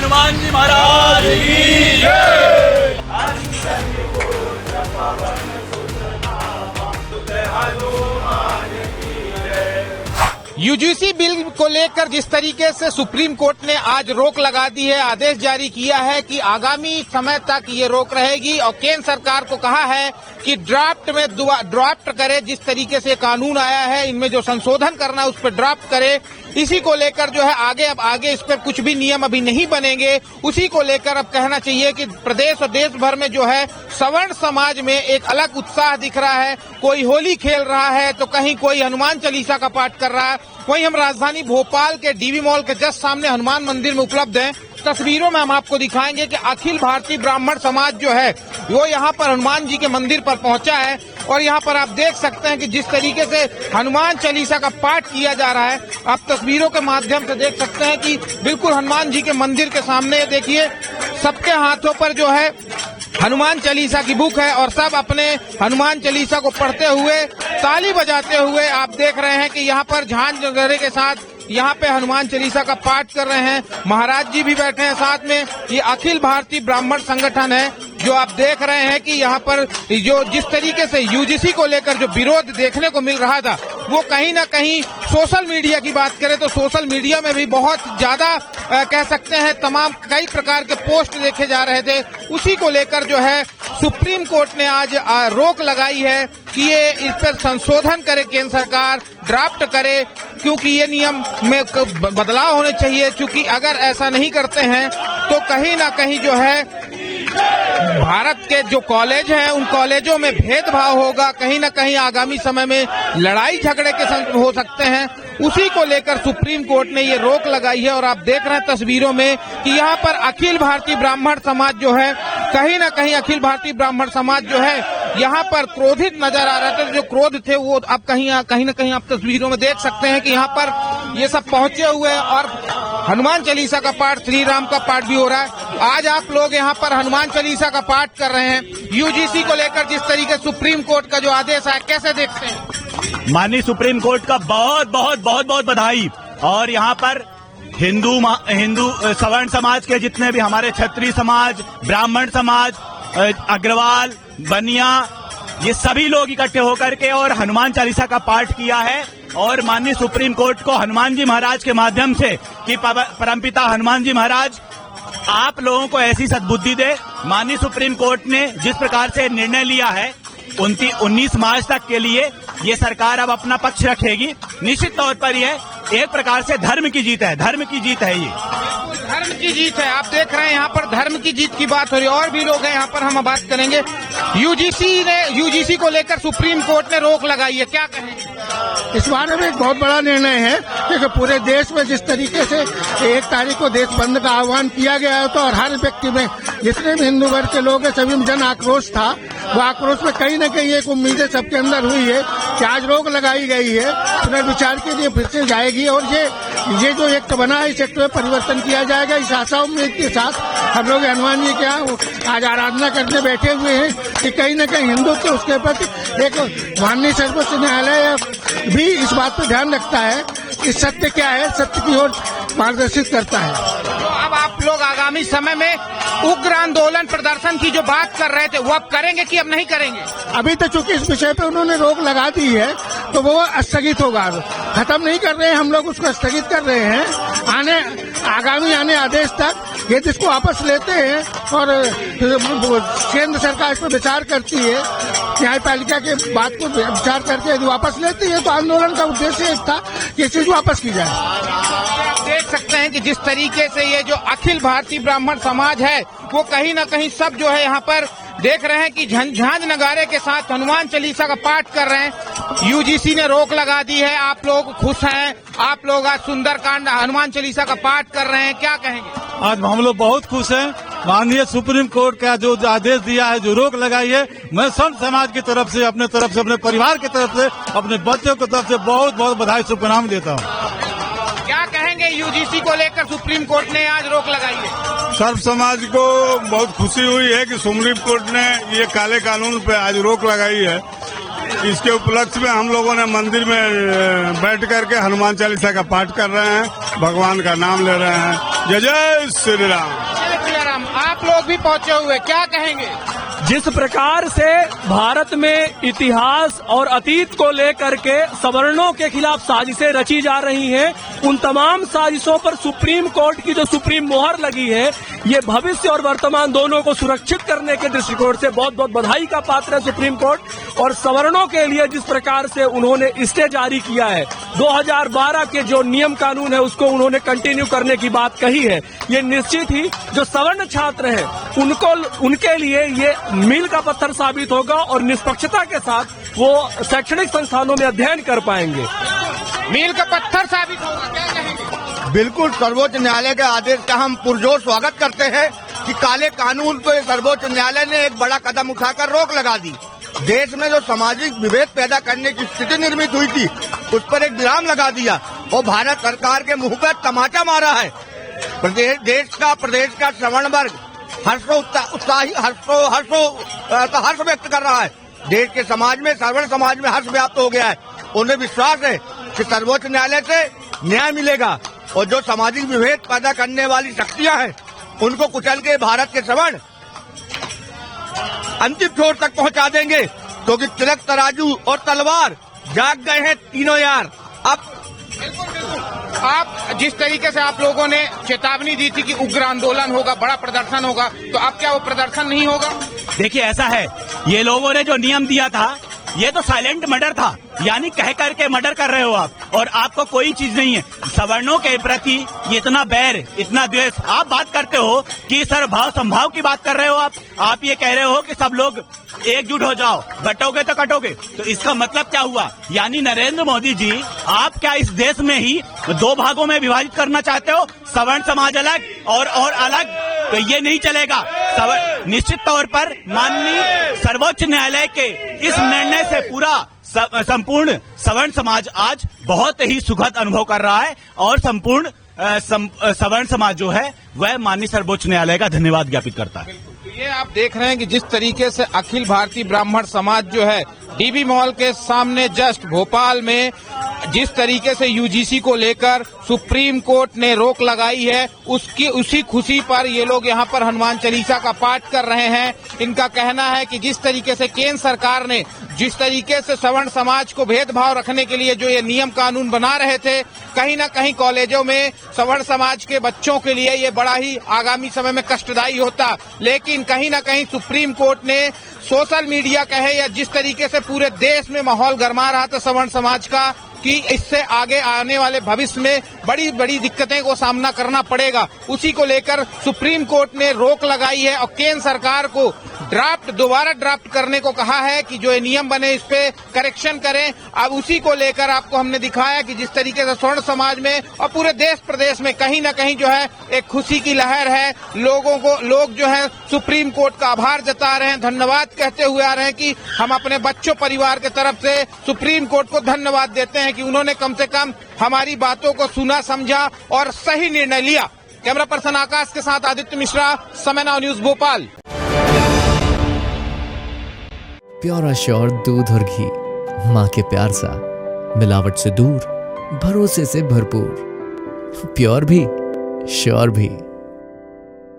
हनुमान जी महाराज की जय। UGC bill को लेकर जिस तरीके से सुप्रीम कोर्ट ने आज रोक लगा दी है, आदेश जारी किया है कि आगामी समय तक ये रोक रहेगी और केंद्र सरकार को कहा है कि ड्राफ्ट करे। जिस तरीके से कानून आया है इनमें जो संशोधन करना है उस पर ड्राफ्ट करे। इसी को लेकर जो है आगे इस पर कुछ भी नियम अभी नहीं बनेंगे। उसी को लेकर अब कहना चाहिए कि प्रदेश और देश भर में जो है सवर्ण समाज में एक अलग उत्साह दिख रहा है। कोई होली खेल रहा है तो कहीं कोई हनुमान चालीसा का पाठ कर रहा है। वहीं हम राजधानी भोपाल के डीवी मॉल के जस्ट सामने हनुमान मंदिर में उपलब्ध हैं। तस्वीरों में हम आपको दिखाएंगे कि अखिल भारतीय ब्राह्मण समाज जो है वो यहाँ पर हनुमान जी के मंदिर पर पहुंचा है और यहाँ पर आप देख सकते हैं कि जिस तरीके से हनुमान चालीसा का पाठ किया जा रहा है, आप तस्वीरों के माध्यम से देख सकते हैं कि बिल्कुल हनुमान जी के मंदिर के सामने देखिए सबके हाथों पर जो है हनुमान चालीसा की बुक है और सब अपने हनुमान चालीसा को पढ़ते हुए ताली बजाते हुए आप देख रहे हैं कि यहाँ पर झांझ नगाड़े के साथ यहाँ पे हनुमान चालीसा का पाठ कर रहे हैं। महाराज जी भी बैठे हैं साथ में। ये अखिल भारतीय ब्राह्मण संगठन है जो आप देख रहे हैं कि यहाँ पर जो जिस तरीके से यूजीसी को लेकर जो विरोध देखने को मिल रहा था वो कहीं ना कहीं सोशल मीडिया की बात करें तो सोशल मीडिया में भी बहुत ज्यादा कह सकते हैं तमाम कई प्रकार के पोस्ट देखे जा रहे थे। उसी को लेकर जो है सुप्रीम कोर्ट ने आज रोक लगाई है कि ये इस पर संशोधन करे, केंद्र सरकार ड्राफ्ट करे, क्योंकि ये नियम में बदलाव होने चाहिए। क्योंकि अगर ऐसा नहीं करते हैं तो कहीं ना कहीं जो है भारत के जो कॉलेज हैं उन कॉलेजों में भेदभाव होगा। कहीं ना कहीं आगामी समय में लड़ाई झगड़े के हो सकते हैं। उसी को लेकर सुप्रीम कोर्ट ने ये रोक लगाई है और आप देख रहे हैं तस्वीरों में कि यहाँ पर अखिल भारतीय ब्राह्मण समाज जो है कहीं ना कहीं अखिल भारतीय ब्राह्मण समाज जो है यहाँ पर क्रोधित नजर आ रहे थे। जो क्रोध थे वो अब कहीं ना कहीं आप तस्वीरों में देख सकते हैं कि यहाँ पर ये सब पहुंचे हुए हैं और हनुमान चालीसा का पाठ, श्री राम का पाठ भी हो रहा है। आज आप लोग यहाँ पर हनुमान चालीसा का पाठ कर रहे हैं। यूजीसी को लेकर जिस तरीके सुप्रीम कोर्ट का जो आदेश है कैसे देखते हैं? माननीय सुप्रीम कोर्ट का बहुत बहुत बहुत बहुत बधाई। और यहाँ पर हिंदू सवर्ण समाज के जितने भी हमारे क्षत्रिय समाज, ब्राह्मण समाज, अग्रवाल, बनिया, ये सभी लोग इकट्ठे होकर के और हनुमान चालीसा का पाठ किया है। और माननीय सुप्रीम कोर्ट को हनुमान जी महाराज के माध्यम से कि परमपिता हनुमान जी महाराज आप लोगों को ऐसी सद्बुद्धि दे। माननीय सुप्रीम कोर्ट ने जिस प्रकार से निर्णय लिया है 19 मार्च तक के लिए ये सरकार अब अपना पक्ष रखेगी। निश्चित तौर पर यह एक प्रकार से धर्म की जीत है, धर्म की जीत है, ये धर्म की जीत है। आप देख रहे हैं यहाँ पर धर्म की जीत की बात हो रही है। और भी लोग हैं यहाँ पर, हम बात करेंगे। यूजीसी को लेकर सुप्रीम कोर्ट ने रोक लगाई है, क्या कहेंगे? इस बारे में एक बहुत बड़ा निर्णय है क्योंकि पूरे देश में जिस तरीके से 1 तारीख को देश बंद का आह्वान किया गया है तो और हर व्यक्ति में जितने भी हिंदू वर्ग के लोग हैं सभी में जन आक्रोश था। वो आक्रोश में कहीं न कहीं एक उम्मीदें सबके अंदर हुई है कि आज रोक लगाई गई है, पुनर्विचार के लिए फिर से जाएगी और ये जो एक्ट बना है इस एक्ट में परिवर्तन किया जाएगा। इस आशा उम्मीद के साथ हम लोग हनुमान जी के यहाँ आज आराधना करने बैठे हुए हैं कि कहीं न कहीं हिंदुत्व उसके प्रति एक माननीय सर्वोच्च न्यायालय भी इस बात पर ध्यान रखता है कि सत्य क्या है, सत्य की ओर मार्गदर्शित करता है। तो अब आप लोग आगामी समय में उग्र आंदोलन प्रदर्शन की जो बात कर रहे थे वो अब करेंगे कि अब नहीं करेंगे? अभी तो चूंकि इस विषय पे उन्होंने रोक लगा दी है तो वो स्थगित होगा, खत्म नहीं कर रहे हैं, हम लोग उसको स्थगित कर रहे हैं। आगामी आने आदेश तक यदि इसको वापस लेते हैं और केंद्र सरकार इस पर विचार करती है, न्यायपालिका के बात को विचार करके यदि वापस लेती है तो आंदोलन का उद्देश्य एक था कि ये चीज वापस की जाए। आप देख सकते हैं कि जिस तरीके से ये जो अखिल भारतीय ब्राह्मण समाज है वो कहीं ना कहीं सब जो है यहाँ पर देख रहे हैं कि झांझ नगाड़े के साथ हनुमान चालीसा का पाठ कर रहे हैं। यूजीसी ने रोक लगा दी है, आप लोग खुश हैं? आप लोग आज सुंदरकांड हनुमान चालीसा का पाठ कर रहे हैं, क्या कहेंगे? आज हम लोग बहुत खुश हैं। माननीय सुप्रीम कोर्ट का जो आदेश दिया है, जो रोक लगाई है, मैं संत समाज की तरफ से, अपने परिवार की तरफ से, अपने बच्चों की तरफ से बहुत बहुत बधाई शुभकामनाएं देता हूँ। क्या कहेंगे यूजीसी को लेकर सुप्रीम कोर्ट ने आज रोक लगाई है? सर्व समाज को बहुत खुशी हुई है कि सुप्रीम कोर्ट ने ये काले कानून पे आज रोक लगाई है। इसके उपलक्ष्य में हम लोगों ने मंदिर में बैठ करके हनुमान चालीसा का पाठ कर रहे हैं, भगवान का नाम ले रहे हैं। जय जय श्री राम। जय श्री राम। आप लोग भी पहुंचे हुए, क्या कहेंगे? जिस प्रकार से भारत में इतिहास और अतीत को लेकर के सवर्णों के खिलाफ साजिशें रची जा रही हैं, उन तमाम साजिशों पर सुप्रीम कोर्ट की जो सुप्रीम मोहर लगी है, ये भविष्य और वर्तमान दोनों को सुरक्षित करने के दृष्टिकोण से बहुत बहुत बधाई का पात्र है सुप्रीम कोर्ट। और सवर्णों के लिए जिस प्रकार से उन्होंने स्टे जारी किया है, 2012 के जो नियम कानून है उसको उन्होंने कंटिन्यू करने की बात कही है, ये निश्चित ही जो सवर्ण छात्र हैं उनके लिए ये मील का पत्थर साबित होगा और निष्पक्षता के साथ वो शैक्षणिक संस्थानों में अध्ययन कर पाएंगे। मील का पत्थर साबित होगा, क्या कहेंगे? बिल्कुल, सर्वोच्च न्यायालय के आदेश का हम पुरजोर स्वागत करते हैं कि काले कानून पर सर्वोच्च न्यायालय ने एक बड़ा कदम उठाकर रोक लगा दी। देश में जो सामाजिक विभेद पैदा करने की स्थिति निर्मित हुई थी, उस पर एक विराम लगा दिया और भारत सरकार के मुंह पर तमाचा मारा है। प्रदेश का श्रवण वर्ग हर्ष व्यक्त कर रहा है। देश के समाज में, श्रवण समाज में हर्ष व्याप्त हो गया है। उन्हें विश्वास है कि सर्वोच्च न्यायालय से न्याय मिलेगा और जो सामाजिक विभेद पैदा करने वाली शक्तियां हैं उनको कुचल के भारत के श्रवण अंतिम छोर तक पहुंचा देंगे, क्योंकि तिलक, तराजू और तलवार जाग गए हैं तीनों यार। अब आप जिस तरीके से आप लोगों ने चेतावनी दी थी कि उग्र आंदोलन होगा, बड़ा प्रदर्शन होगा, तो अब क्या वो प्रदर्शन नहीं होगा? देखिए, ऐसा है, ये लोगों ने जो नियम दिया था ये तो साइलेंट मर्डर था, यानी कह करके मर्डर कर रहे हो आप, और आपको कोई चीज नहीं है। सवर्णों के प्रति इतना बैर, इतना द्वेष, आप बात करते हो कि सर भाव संभाव की बात कर रहे हो आप ये कह रहे हो कि सब लोग एकजुट हो जाओ, बटोगे तो कटोगे। तो इसका मतलब क्या हुआ? यानी नरेंद्र मोदी जी, आप क्या इस देश में ही दो भागों में विभाजित करना चाहते हो? सवर्ण समाज अलग और अलग, तो ये नहीं चलेगा। निश्चित तौर पर माननीय सर्वोच्च न्यायालय के इस निर्णय से पूरा संपूर्ण सवर्ण समाज आज बहुत ही सुखद अनुभव कर रहा है और संपूर्ण सवर्ण समाज जो है वह माननीय सर्वोच्च न्यायालय का धन्यवाद ज्ञापित करता है। ये आप देख रहे हैं कि जिस तरीके से अखिल भारतीय ब्राह्मण समाज जो है डीबी मॉल के सामने जस्ट भोपाल में जिस तरीके से यूजीसी को लेकर सुप्रीम कोर्ट ने रोक लगाई है, उसी खुशी पर ये लोग यहाँ पर हनुमान चालीसा का पाठ कर रहे हैं। इनका कहना है कि जिस तरीके से केंद्र सरकार ने जिस तरीके से सवर्ण समाज को भेदभाव रखने के लिए जो ये नियम कानून बना रहे थे, कहीं ना कहीं कॉलेजों में सवर्ण समाज के बच्चों के लिए ये बड़ा ही आगामी समय में कष्टदायी होता। लेकिन कहीं ना कहीं सुप्रीम कोर्ट ने सोशल मीडिया कहे या जिस तरीके से पूरे देश में माहौल गरमा रहा था सवर्ण समाज का, कि इससे आगे आने वाले भविष्य में बड़ी बड़ी दिक्कतें को सामना करना पड़ेगा, उसी को लेकर सुप्रीम कोर्ट ने रोक लगाई है और केंद्र सरकार को दोबारा ड्राफ्ट करने को कहा है कि जो ये नियम बने इस पे करेक्शन करें। अब उसी को लेकर आपको हमने दिखाया कि जिस तरीके से स्वर्ण समाज में और पूरे देश प्रदेश में कहीं ना कहीं जो है एक खुशी की लहर है। लोग जो है सुप्रीम कोर्ट का आभार जता रहे हैं, धन्यवाद कहते हुए आ रहे हैं कि हम अपने बच्चों परिवार के तरफ से सुप्रीम कोर्ट को धन्यवाद देते हैं कि उन्होंने कम से कम हमारी बातों को सुना, समझा और सही निर्णय लिया। कैमरा पर्सन आकाश के साथ आदित्य मिश्रा, समय now news Bhopal. Pure assure दूध और घी, माँ के प्यार सा, मिलावट से दूर, भरोसे से भरपूर, प्योर भी श्योर भी।